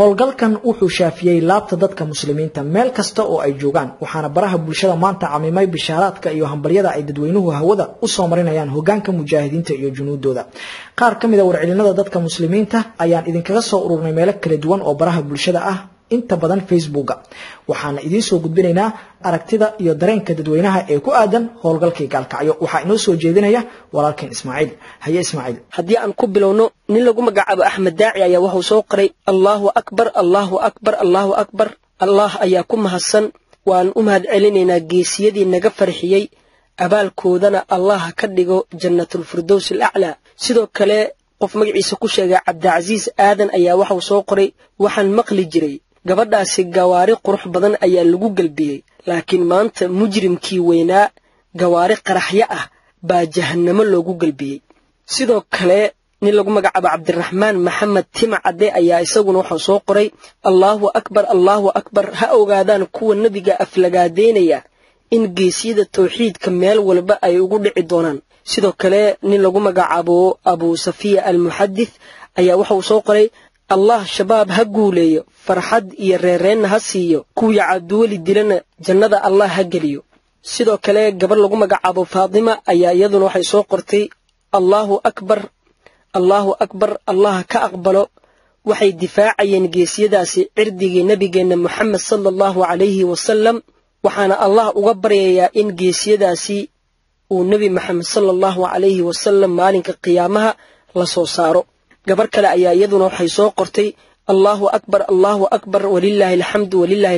howlgalkan wuxuu shaafiyay laabta dadka muslimiinta meel kasta oo ay joogaan waxaana baraha bulshada maanta camimay bishaaraadka iyo hambalyada ay dadweynuhu hawada u soo marinayaan hoggaanka mujaahidiinta iyo junuudooda qaar kamid ah warcilinada dadka muslimiinta ayaan idinkaga soo ururnay meelo kala duwan oo baraha bulshada ah inta badan Facebook waxaana idin soo gudbinaynaa aragtida iyo dareenka dadweynaha ee ku aadan howlgalkii gaalkacyo waxa inoo soo jeedinaya walaalkeen Ismaaciil haye Ismaaciil hadii aan ku bilowno nin lagu magacaabo Axmed Daaci ayaa wuxuu soo qoray Allahu akbar Allahu akbar Allahu akbar Allah ayaa ku mahadsan waan u mahad celinaynaa geesiyadii naga farxiyay abaalkoodana Allah ka dhigo jannatul firdaws al-a'la sidoo kale qof magaciisa ku sheegay Cabdicasiis Aadan ayaa wuxuu soo qoray waxaan maqli jiray gabadhaasi gawaari qurux badan ayaa lagu galbiyay laakiin maanta mujrimkii weynaa gawaari qaraxyo ah baa jahannamo loogu galbiyay sidoo kale nin lagu magacaabo Cabdiraxmaan Maxamed Timcade ayaa isaguna wuxuu soo qoray Allahu akbar ha ogaadaan kuwa nabiga aflagaadeynaya in geesiyada tawxiidka meel walba ay ugu dhici doonaan sidoo kale nin lagu magacaabo Abu Safiya al-Muhaddith ayaa wuxuu soo qoray Allah shabaab ha guuleeyo farxad iyo reereen ha siiyo kuwa cadooli dilana jannada Allah ha geliyo sidoo kale gabar lagu magacaabo Faadima ayaa iyaduna waxay soo qortay Allahu akbar Allah ka aqbalo waxay difaacayeen geesiyadaasi cirdigii nabigeena Muhammad sallallahu alayhi wasallam waxaana Allah uga baryayaa in geesiyadaasi uu nabi Muhammad sallallahu alayhi wasallam maalinka qiyaamaha la soo saaro gabar kale ayaa iyaduna waxay soo qortay Allahu akbar walillahi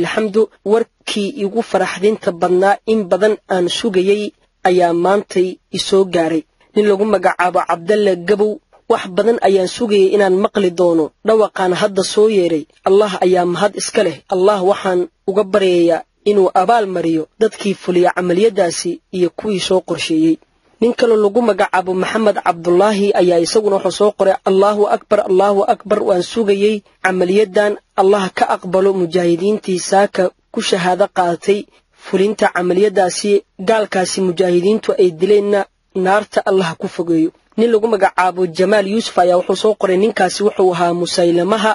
alhamdu warkii igu faraxdinta badnaa in badan aan sugayay ayaa maantay isoo gaaray nin lagu magacaabo Cabdalle Gabow wax badan ayaan sugayay inaan maqli doono dhawaqan hadda soo yeeray Allah ayaa mahad iska leh Allah waxaan uga baryayaa inuu abaal mariyo dadkii fuliya amaliyadaasi iyo kuwii soo qorsheeyay nin kale lagu magacaabo Maxamed Cabdullaahi ayaa isaguna wuxuu soo qoray Allahu akbar waan sugayay amaliyadan Allah ka aqbalo mujaahidiintii saaka ku shahaado qaatay fulinta amaliyadaasi gaalkaasi mujaahidiintu ay dileena naarta Allah ku fogeeyo nin lagu magacaabo Jamaal Yuusuf ayaa wuxuu soo qoray ninkaasi wuxuu ahaa Musaylamaha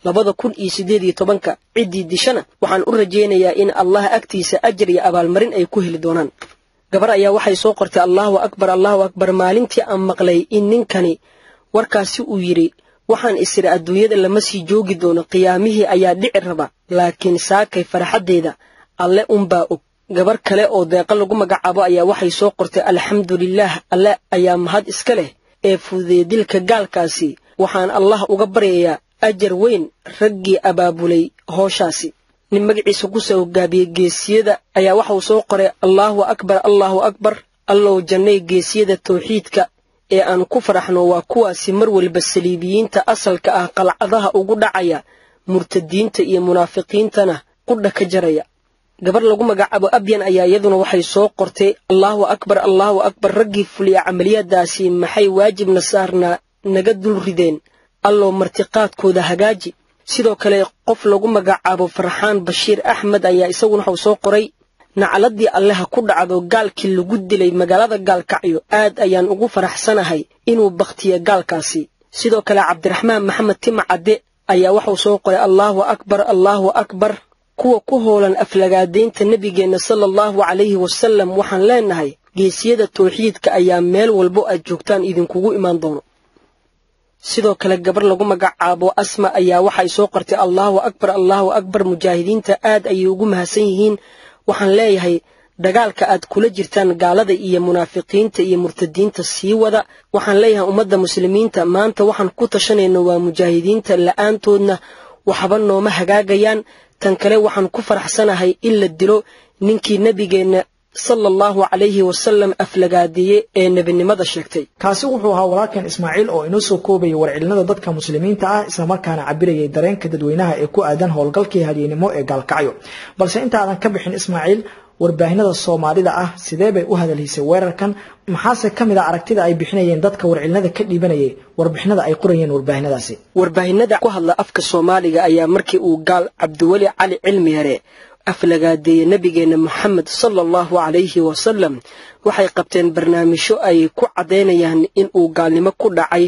2018 cidii dishana waxaan u rajeynayaa in Allah agtiisa ajr iyo abaalmarin ay ku heli doonaan gabar ayaa waxay soo qortay Allahu akbar maalintii aan maqlay in ninkani warkaasi uu yiri waxaan isir adduunyada lama sii joogi doono qiyaamihii ayaa dhici raba laakiin saakay farxadeeda alle baa og gabar kale oo deeqa lagu magacaabo ayaa waxay soo qortay alxamdulillah alle ayaa mahad iska leh ee fududeeyay dilka gaalkaasi waxaan Allah uga baryayaa ajr weyn raggii abaabulay howshaasi nin magaciisa ku soo gaabiyay geesiyada ayaa waxa uu soo qoray Allahu akbar allow jannay geesiyada tawxiidka ee aan ku faraxno waa kuwaasi mar walba saliibiyiinta asalka ah qalcadaha ugu dhacaya murtadiinta iyo munaafiqiintana qudha ka jaraya gabar lagu magacaabo Abyan ayaa iyaduna waxay soo qortay Allahu akbar raggii fuliya amaliyadaasi maxay waajibna saarna naga dul rideen allow martiqaadkooda hagaaji sidoo kale qof lagu magacaabo Farxaan Bashiir Ahmed ayaa isaguna wuxuu soo qoray nacladii Allah ku dhacdo gaalkii lagu dilay magaalada Gaalkacyo aad ayaan ugu faraxsanahay inuu baqtiyo gaalkaasi sidoo kale Cabdiraxmaan Maxamed Timcade ayaa wuxuu soo qoray Allahu akbar kuwa ku hoolan aflagaadeynta nabigeena sallallahu alayhi wasallam waxaan leenahay geesiyada tawxiidka ayaa meel walba ay joogtaan idinkugu imaan doono sidoo kale gabar lagu magacaabo Asma ayaa waxay soo qortay Allahu akbar mujaahidiinta aad ay ugu mahadsan yihiin waxaan leeyahay dagaalka aad kula jirtaan gaalada iyo munaafiqiinta iyo murtadiinta sii wada waxaan leeyahay ummadda muslimiinta maanta waxaan ku tashanayno waa mujaahidiinta la'aantoodna waxba nooma hagaagayaan tan kale waxaan ku faraxsanahay in la dilo ninkii nabigeena sallallahu alayhi wasallam aflagaadiye ee nabinimada sheegtay kaasi wuxuu ahaa walaalkeen Ismaaciil oo inoo soo koobay warcilinada dadka muslimiinta ah isla markaana cabirayay dareenka dadweynaha ee ku aadan howlgalkii hadiyeenimo ee Gaalkacyo balse inta aadan ka bixin Ismaaciil warbaahinada Soomaalida ah sidee bay u hadalhisay weerarkan maxaase kamid ah aragtida ay bixinayeen dadka warcilinada ka dhiibanayay warbixinada ay qorayeen warbaahinadaasi warbaahinada ku hadla afka Soomaaliga ayaa markii uu gaal Cabdiwali Cali Cilmi Yare aflagaadeeyay nabigeena Muhammad sallallahu alayhi wasallam waxay qabteen barnaamijyo ay ku cadeynayaan in uu gaalnimo ku dhacay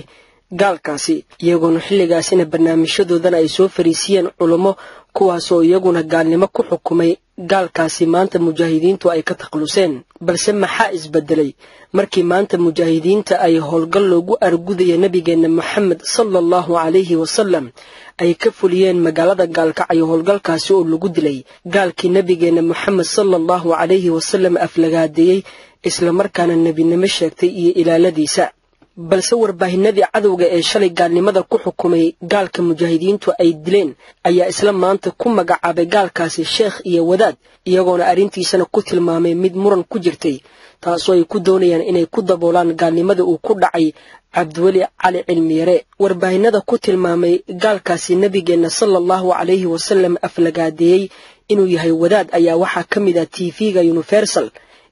gaalkaasi iyagoona xilligaasina barnaamijyadoodana ay soo fariisiyeen culummo kuwaasoo iyaguna gaalnimo ku xukumay gaalkaasi maanta mujaahidiintu ay ka takhaluseen. balse maxaa isbedelay markii maanta mujaahidiinta ay howlgal loogu argudaya nabigeenna Muhammad sallallahu alayhi wasallam ay ka fuliyeen magaalada Gaalkacyo howlgalkaasi oo lagu dilay gaalkii nabigeenna Muhammad sallallahu alayhi wasallam aflagaadeeyay isla markaana nabinimo sheegtay iyo ilaaladiisa. balse warbaahinadii cadowga ee shalay gaalnimada ku xukumay gaalka mujaahidiintu ay dileen ayaa isla maanta ku magacaabay gaalkaasi sheekh iyo wadaad iyagoona arrintiisana ku tilmaamay mid muran ku jirtay taasoo ay ku doonayaan inay ku daboolaan gaalnimada uu ku dhacay Cabdiweli Cali Cilmiyare. warbaahinada ku tilmaamay gaalkaasi nabigeenna sallallahu alayhi wasallam aflagaadeeyay inuu yahay wadaad ayaa waxaa ka mid ah TV-ga Universal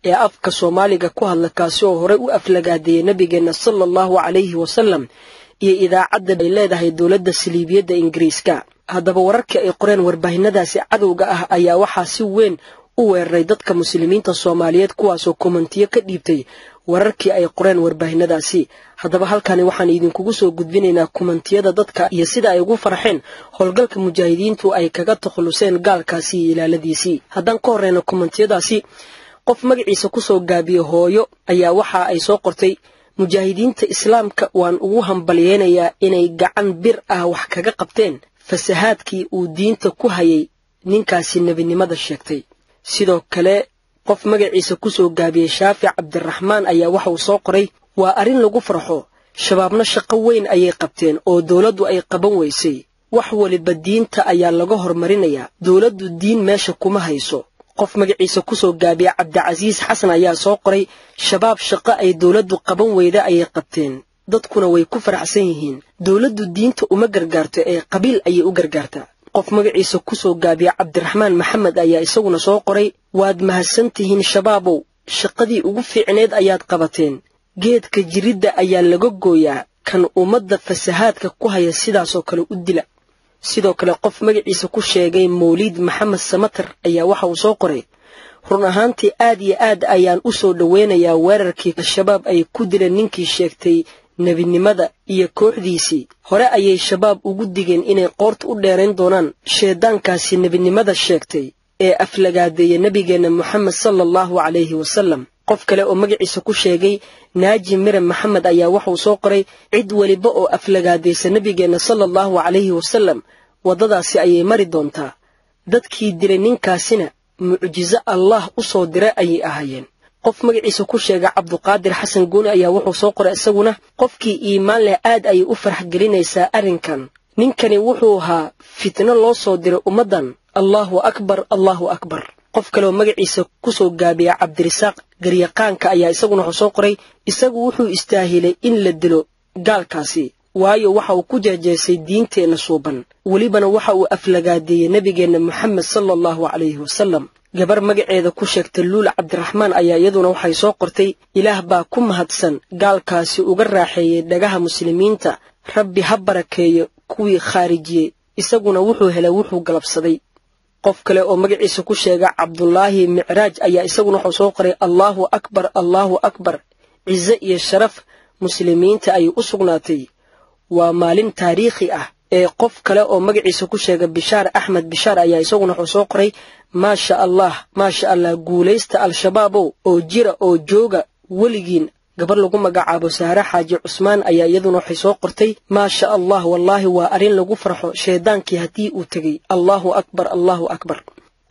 ee afka Soomaaliga ku hadla kaasi oo hore u aflagaadeeyay nabigeenna sallallahu alayhi wasallam iyo idaacadda ay leedahay dawladda Siliibiyada Ingiriiska. haddaba wararka ay qoreen warbaahinadaasi cadowga ah ayaa waxaa si weyn u weeraray dadka muslimiinta Soomaaliyeed kuwaasoo kommentiyo ka dhiibtay wararkii ay qoreen warbaahinadaasi. haddaba halkani waxaan idinkugu soo gudbinaynaa kommentiyada dadka iyo sida ay ugu farxeen howlgalka mujaahidiintu ay kaga takhaluseen gaalkaasi iyo ilaaladiisii. haddaan ka horeyno kommentiyadaasi, qof magaciisa ku soo gaabiyo hooyo ayaa waxa ay soo qortay mujaahidiinta islaamka waan ugu hambalyeeynaya inay gacan bir ah wax kaga qabteen fasahaadkii uu diinta ku hayay ninkaasi nabinimada sheegtay. sidoo kale qof magaciisa ku soo gaabiyay Shaafic Cabdiraxmaan ayaa waxa uu soo qoray waa arin lagu farxo shabaabna shaqo weyn ayay qabteen oo dawladdu ay qaban weysay wax waliba diinta ayaa laga hormarinayaa dawladdu diin meesha kuma hayso. qof magaciisa ku soo gaabiyay Cabdicasiis Xasan ayaa soo qoray shabaab shaqo ay dawladdu qaban weyda ayay qabteen dadkuna way ku faraxsan yihiin dawladdu diinta uma gargaarto ee qabiil ayay u gargaartaa. qof magaciisa ku soo gaabiyay Cabdiraxmaan Maxamed ayaa isaguna soo qoray waad mahadsantihiin shabaabow shaqadii ugu fiicneed ayaad qabateen geedka jiridda ayaa laga gooyaa kan ummadda fasahaadka ku haya sidaasoo kale u dila. sidoo kale qof magaciisa ku sheegay Mawlid Maxamed Samatar ayaa waxa uu soo qoray run ahaantii aad iyo aad ayaan u soo dhaweynayaa weerarkii shabaab ay ku dileen ninkii sheegtay nabinimada iyo kooxdiisii hore ayay shabaab ugu digeen inay qoorta u dheerayn doonaan sheedaankaasi nabinimada sheegtay ee aflagaadeeyay nabigeenna Muhammad sallallahu alayhi wasallam. qof kale oo magaciisa ku sheegay Naaji Mire Maxamed ayaa waxa uu soo qoray cid waliba oo aflagaadeysa nabigeenna sallallahu alayhi wasallam wadadaasi ayay mari doontaa dadkii dilay ninkaasina mucjizo Allah u soo diray ayay ahaayeen. qof magaciisa ku sheegay Cabduqaadir Xasan Gooni ayaa wuxuu soo qoray isaguna qofkii iimaan leh aad ay u farx gelinaysaa arrinkan ninkani wuxuu ahaa fitno loo soo diray ummadan Allahu akbar Allahu akbar. qof kale oo magaciisa ku soo gaabiyay Cabdirisaaq Garyaqaanka ayaa isaguna wuxuu soo qoray isagu wuxuu istaahilay in la dilo gaalkaasi waayo waxa uu ku jeejeesay diinteena suuban walibana waxa uu aflagaadeeyay nabigeenna Muhammad sallallahu alayhi wasallam. gabar magaceeda ku sheegtay Luul Cabdiraxmaan ayaa iyaduna waxay soo qortay ilaah baa ku mahadsan gaalkaasi uga raaxeeyay dhagaha muslimiinta rabbi ha barakeeyo kuwii khaarijiyay isaguna wuxuu helay wuxuu galabsaday. qof kale oo magaciisa ku sheega Cabdullaahi Micraaj ayaa isaguna wuxuu soo qoray Allahu akbar Allahu akbar ciise iyo sharaf muslimiinta ay u sugnaatay waa maalin taariikhi ah. qof kale oo magaciisa ku sheega Bishaar Axmed Bishaar ayaa isaguna wuxuu soo qoray ma sha Allah guulaysta al-shabaab oo jira oo jooga waligiin. gabar lagu magacaabo Saara Xaaji Cusmaan ayaa iyaduna waxay soo qortay ma sha Allah wallahi waa arin lagu farxo sheedaankii hadii uu tagay Allahu akbar Allahu akbar.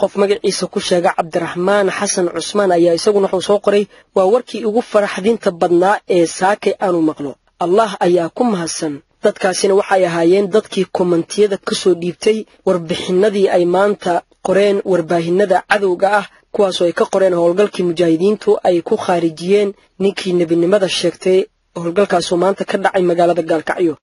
qof magaciisa ku sheega Cabdiraxmaan Xasan Cusmaan ayaa isaguna wuxuu soo qoray waa warkii ugu faraxdinta badnaa ee saakay aanu maqlo Allah ayaa ku mahadsan. dadkaasina waxay ahaayeen dadkii kommentiyada ka soo dhiibtay warbixinadii ay maanta qoreen warbaahinada cadowga ah kuwaasoo ay ka qoreen howlgalkii mujaahidiintu ay ku khaarijiyeen ninkii nabinimada sheegtay howlgalkaasoo maanta ka dhacay magaalada Gaalkacyo.